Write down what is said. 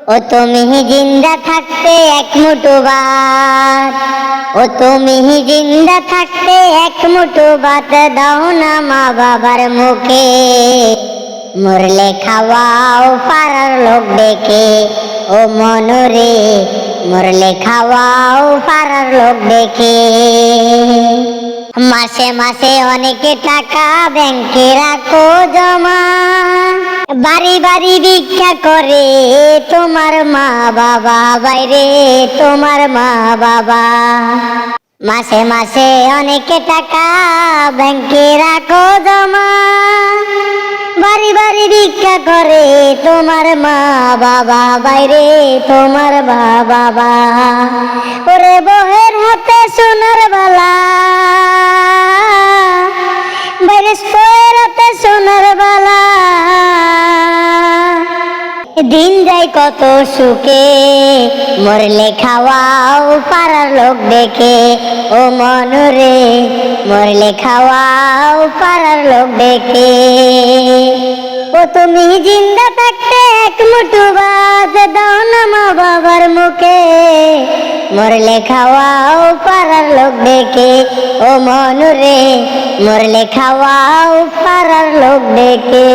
ও তুমি জিন্দা থাকতে এক মুঠো ভাত, ও তুমি জিন্দা থাকতে এক মুঠো ভাত দাও না মা বাবার মুখে। মরলে খাওয়াও পাড়ার লোক ডেকে, ও মনরে মরলে খাওয়াও পাড়ার লোক ডেকে। মাসে মাসে অনেকে টাকা ব্যাংকে রাখো জমা, বাড়ি বাড়ি ভিক্ষা করে তোমার মা বাবা, বাইরে তোমার মা বাবা। মাসে মাসে অনেকে টাকা ব্যাংকে রাখো জমা, বাড়ি বাড়ি ভিক্ষা করে তোমার মা বাবা, বাইরে তোমার মা বাবা। ওরে বহের হাতে সোনার বালা, বাইরে হাতে সোনার বালা। দিন যায় কত সুখে, মরলে খাওয়াও পাড়ার লোক ডেকে, ও মনরে মরলে খাওয়াও পাড়ার লোক ডেকে। ও তুমি জিন্দা থাকতে এক মুঠো ভাত দাও না মা বাবার মুখে। মরলে খাওয়াও পাড়ার লোক ডেকে, ও মনরে মরলে খাওয়াও পাড়ার লোক ডেকে।